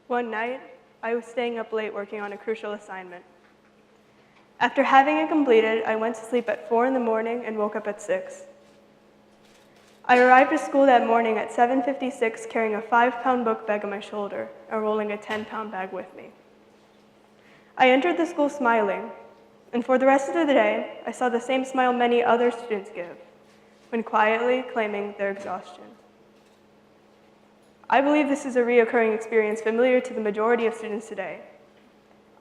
One night, I was staying up late working on a crucial assignment. After having it completed, I went to sleep at 4 in the morning and woke up at 6. I arrived at school that morning at 7:56 carrying a 5-pound book bag on my shoulder and rolling a 10-pound bag with me. I entered the school smiling, and for the rest of the day, I saw the same smile many other students give when quietly claiming their exhaustion. I believe this is a reoccurring experience familiar to the majority of students today.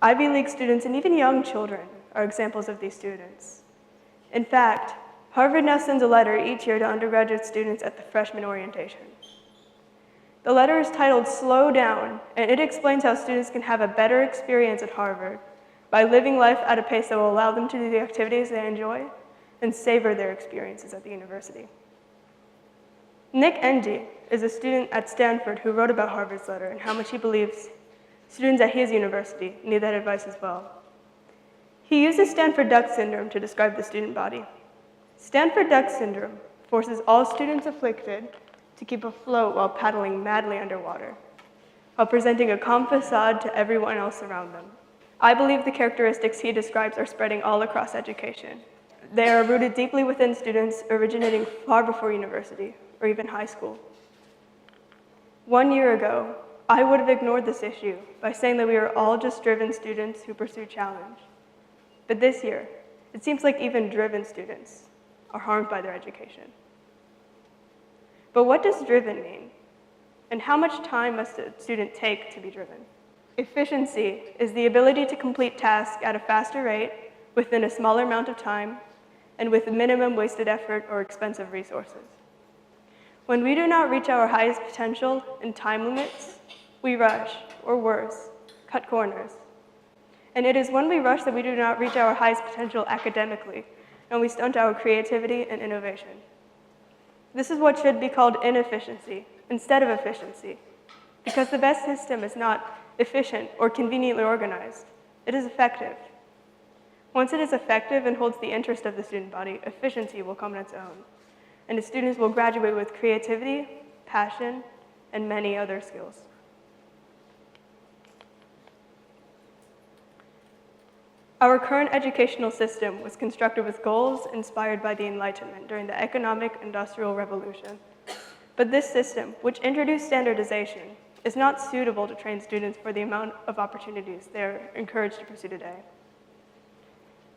Ivy League students and even young children are examples of these students. In fact, Harvard now sends a letter each year to undergraduate students at the freshman orientation. The letter is titled "Slow Down," and it explains how students can have a better experience at Harvard by living life at a pace that will allow them to do the activities they enjoy and savor their experiences at the university. Nick Endy is a student at Stanford who wrote about Harvard's letter and how much he believes students at his university need that advice as well. He uses Stanford Duck Syndrome to describe the student body. Stanford Duck Syndrome forces all students afflicted to keep afloat while paddling madly underwater, while presenting a calm facade to everyone else around them. I believe the characteristics he describes are spreading all across education. They are rooted deeply within students, originating far before university or even high school. 1 year ago, I would have ignored this issue by saying that we are all just driven students who pursue challenge. But this year, it seems like even driven students are harmed by their education. But what does driven mean? And how much time must a student take to be driven? Efficiency is the ability to complete tasks at a faster rate within a smaller amount of time and with minimum wasted effort or expensive resources. When we do not reach our highest potential in time limits, we rush, or worse, cut corners. And it is when we rush that we do not reach our highest potential academically, and we stunt our creativity and innovation. This is what should be called inefficiency instead of efficiency, because the best system is not efficient or conveniently organized. It is effective. Once it is effective and holds the interest of the student body, efficiency will come on its own, and the students will graduate with creativity, passion, and many other skills. Our current educational system was constructed with goals inspired by the Enlightenment during the economic industrial revolution. But this system, which introduced standardization, is not suitable to train students for the amount of opportunities they are encouraged to pursue today.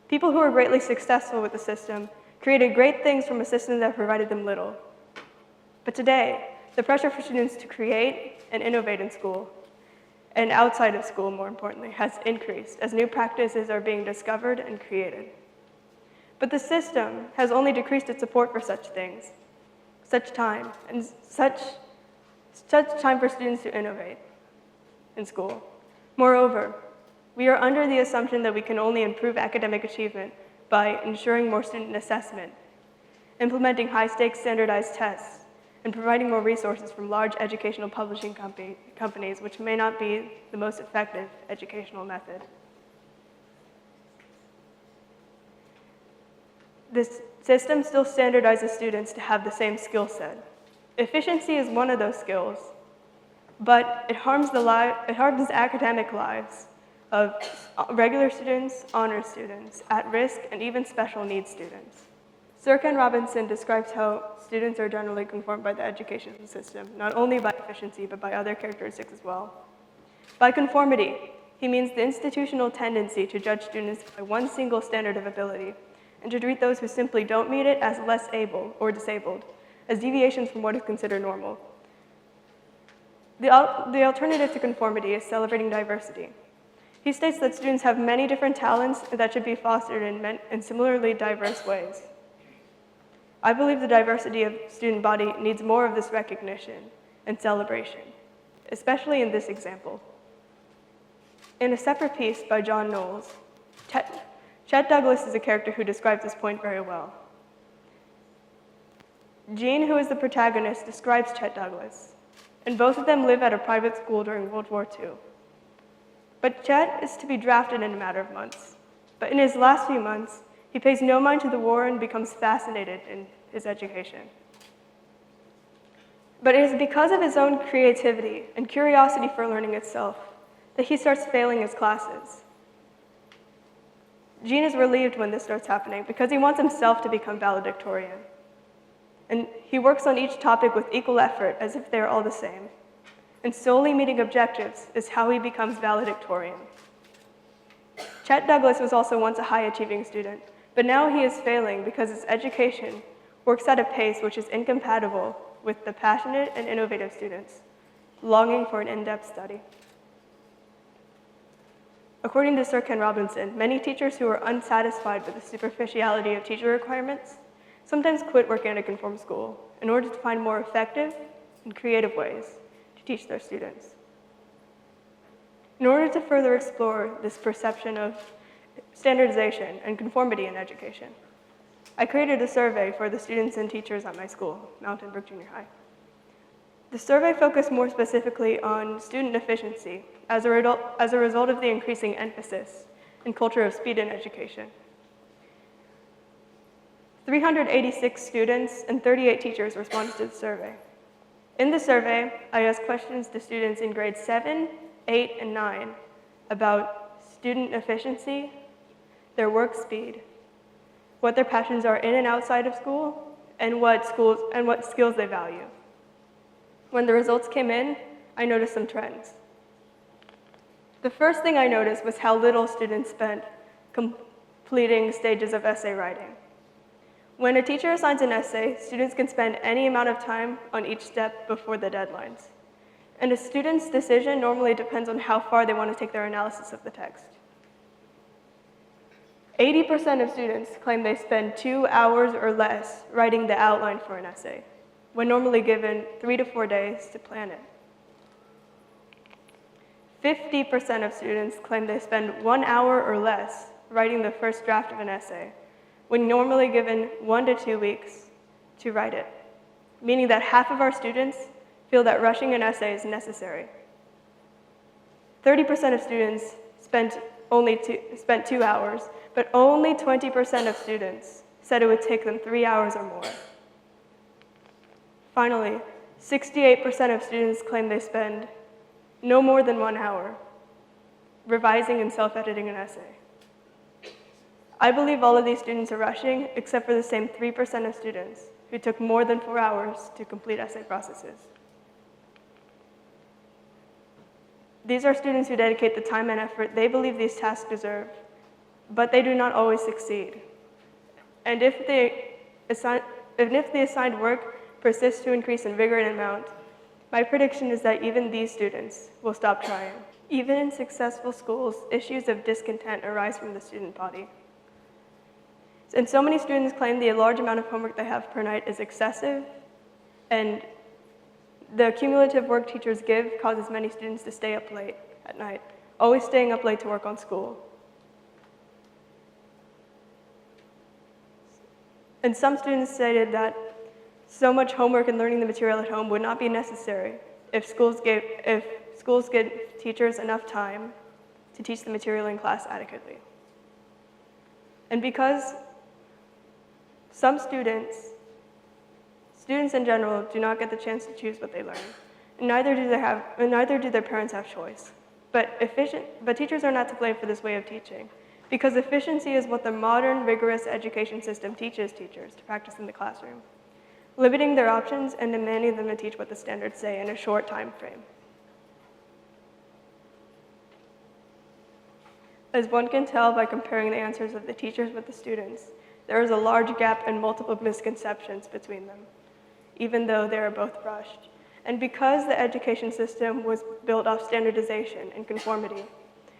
People who are greatly successful with the system created great things from a system that provided them little. But today, the pressure for students to create and innovate in school, and outside of school, more importantly, has increased as new practices are being discovered and created. But the system has only decreased its support for such things, such time for students to innovate in school. Moreover, we are under the assumption that we can only improve academic achievement by ensuring more student assessment, implementing high-stakes standardized tests, and providing more resources from large educational publishing companies, which may not be the most effective educational method. This system still standardizes students to have the same skill set. Efficiency is one of those skills, but it harms academic lives of regular students, honor students, at-risk, and even special needs students. Sirken Robinson describes how students are generally conformed by the education system, not only by efficiency, but by other characteristics as well. By conformity, he means the institutional tendency to judge students by one single standard of ability, and to treat those who simply don't meet it as less able or disabled, as deviations from what is considered normal. The alternative to conformity is celebrating diversity. He states that students have many different talents that should be fostered in similarly diverse ways. I believe the diversity of student body needs more of this recognition and celebration, especially in this example. In a separate piece by John Knowles, Chet Douglas is a character who describes this point very well. Jean, who is the protagonist, describes Chet Douglas, and both of them live at a private school during World War II. But Chet is to be drafted in a matter of months. But in his last few months, he pays no mind to the war and becomes fascinated in his education. But it is because of his own creativity and curiosity for learning itself that he starts failing his classes. Gene is relieved when this starts happening because he wants himself to become valedictorian. And he works on each topic with equal effort as if they are all the same. And solely meeting objectives is how he becomes valedictorian. Chet Douglas was also once a high-achieving student, but now he is failing because his education works at a pace which is incompatible with the passionate and innovative students longing for an in-depth study. According to Sir Ken Robinson, many teachers who are unsatisfied with the superficiality of teacher requirements sometimes quit working at a conform school in order to find more effective and creative ways to teach their students. In order to further explore this perception of standardization and conformity in education, I created a survey for the students and teachers at my school, Mountain Brook Junior High. The survey focused more specifically on student efficiency as a result of the increasing emphasis and culture of speed in education. 386 students and 38 teachers responded to the survey. In the survey, I asked questions to students in grades 7, 8, and 9 about student efficiency, their work speed, what their passions are in and outside of school, and what skills they value. When the results came in, I noticed some trends. The first thing I noticed was how little students spent completing stages of essay writing. When a teacher assigns an essay, students can spend any amount of time on each step before the deadlines. And a student's decision normally depends on how far they want to take their analysis of the text. 80% of students claim they spend 2 hours or less writing the outline for an essay, when normally given 3 to 4 days to plan it. 50% of students claim they spend 1 hour or less writing the first draft of an essay, when normally given 1 to 2 weeks to write it, meaning that half of our students feel that rushing an essay is necessary. 30% of students spent 2 hours, but only 20% of students said it would take them 3 hours or more. Finally, 68% of students claim they spend no more than 1 hour revising and self-editing an essay. I believe all of these students are rushing, except for the same 3% of students who took more than 4 hours to complete essay processes. These are students who dedicate the time and effort they believe these tasks deserve, but they do not always succeed. And if the assigned work persists to increase in vigor and amount, my prediction is that even these students will stop trying. Even in successful schools, issues of discontent arise from the student body. And so many students claim the large amount of homework they have per night is excessive, and the cumulative work teachers give causes many students to stay up late at night, always staying up late to work on school. And some students stated that so much homework and learning the material at home would not be necessary if schools give teachers enough time to teach the material in class adequately. And because some students in general do not get the chance to choose what they learn, and neither do their parents have choice. But teachers are not to blame for this way of teaching, because efficiency is what the modern, rigorous education system teaches teachers to practice in the classroom, limiting their options and demanding them to teach what the standards say in a short time frame. As one can tell by comparing the answers of the teachers with the students, there is a large gap and multiple misconceptions between them, even though they are both rushed. And because the education system was built off standardization and conformity,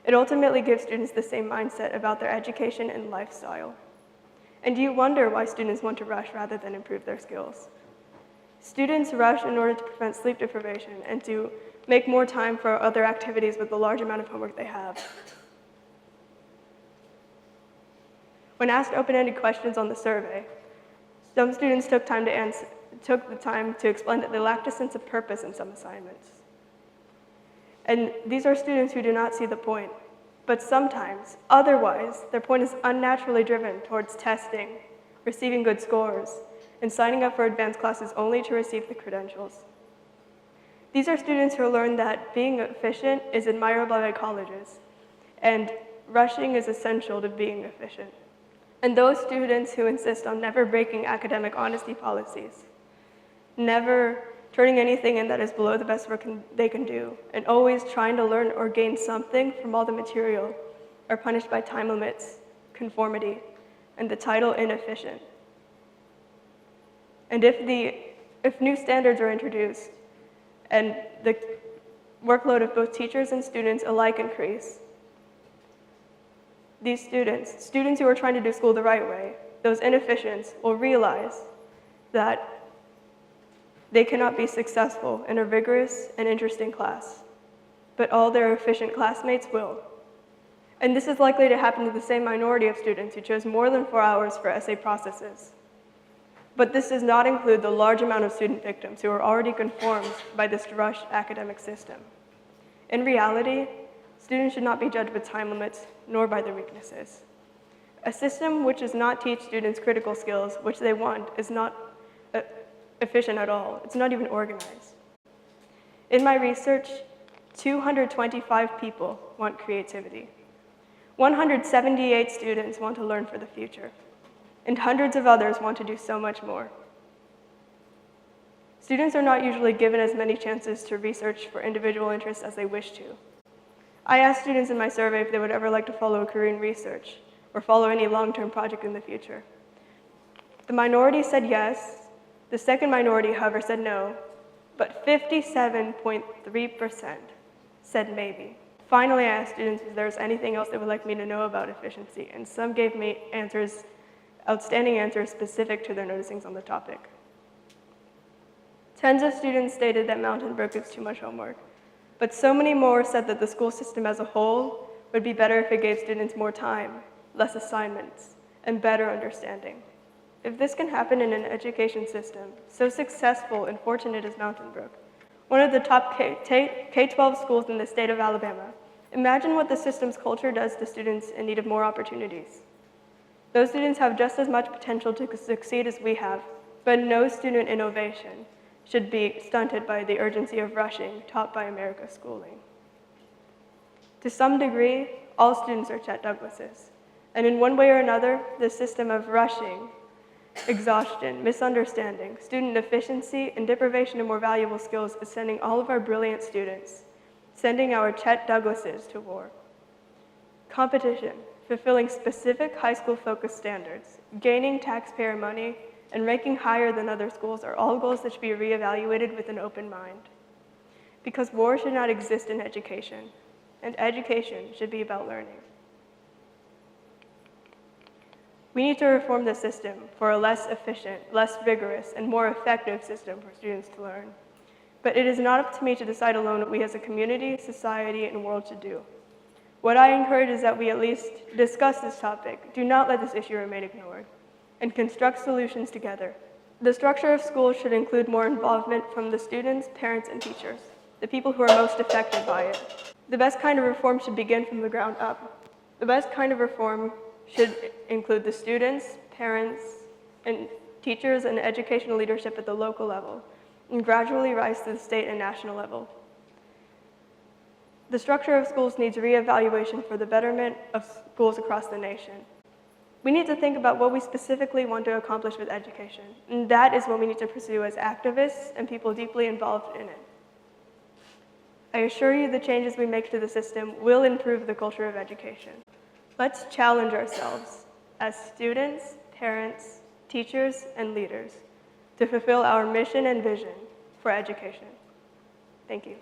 it ultimately gives students the same mindset about their education and lifestyle. And you wonder why students want to rush rather than improve their skills. Students rush in order to prevent sleep deprivation and to make more time for other activities with the large amount of homework they have. When asked open-ended questions on the survey, some students took the time to explain that they lacked a sense of purpose in some assignments. And these are students who do not see the point, but sometimes, otherwise, their point is unnaturally driven towards testing, receiving good scores, and signing up for advanced classes only to receive the credentials. These are students who learn that being efficient is admirable by colleges, and rushing is essential to being efficient. And those students who insist on never breaking academic honesty policies, never turning anything in that is below the best work they can do, and always trying to learn or gain something from all the material, are punished by time limits, conformity, and the title inefficient. And if new standards are introduced, and the workload of both teachers and students alike increase, these students who are trying to do school the right way, those inefficients will realize that they cannot be successful in a rigorous and interesting class, but all their efficient classmates will. And this is likely to happen to the same minority of students who chose more than 4 hours for essay processes. But this does not include the large amount of student victims who are already conformed by this rushed academic system. In reality, students should not be judged with time limits, nor by their weaknesses. A system which does not teach students critical skills, which they want, is not efficient at all. It's not even organized. In my research, 225 people want creativity. 178 students want to learn for the future, and hundreds of others want to do so much more. Students are not usually given as many chances to research for individual interests as they wish to. I asked students in my survey if they would ever like to follow a career in research or follow any long-term project in the future. The minority said yes. The second minority, however, said no, but 57.3% said maybe. Finally, I asked students if there was anything else they would like me to know about efficiency, and some gave me outstanding answers specific to their noticings on the topic. Tens of students stated that Mountain Brook is too much homework, but so many more said that the school system as a whole would be better if it gave students more time, less assignments, and better understanding. If this can happen in an education system so successful and fortunate as Mountain Brook, one of the top K-12 schools in the state of Alabama, imagine what the system's culture does to students in need of more opportunities. Those students have just as much potential to succeed as we have, but no student innovation should be stunted by the urgency of rushing taught by America's schooling. To some degree, all students are Chet Douglases, and in one way or another, the system of rushing, exhaustion, misunderstanding, student efficiency, and deprivation of more valuable skills is sending all of our brilliant students, sending our Chet Douglases to war. Competition, fulfilling specific high school-focused standards, gaining taxpayer money, and ranking higher than other schools are all goals that should be reevaluated with an open mind. Because war should not exist in education, and education should be about learning. We need to reform the system for a less efficient, less vigorous, and more effective system for students to learn. But it is not up to me to decide alone what we as a community, society, and world should do. What I encourage is that we at least discuss this topic, do not let this issue remain ignored, and construct solutions together. The structure of schools should include more involvement from the students, parents, and teachers, the people who are most affected by it. The best kind of reform should begin from the ground up. The best kind of reform should include the students, parents, and teachers, and educational leadership at the local level, and gradually rise to the state and national level. The structure of schools needs reevaluation for the betterment of schools across the nation. We need to think about what we specifically want to accomplish with education, and that is what we need to pursue as activists and people deeply involved in it. I assure you the changes we make to the system will improve the culture of education. Let's challenge ourselves as students, parents, teachers, and leaders to fulfill our mission and vision for education. Thank you.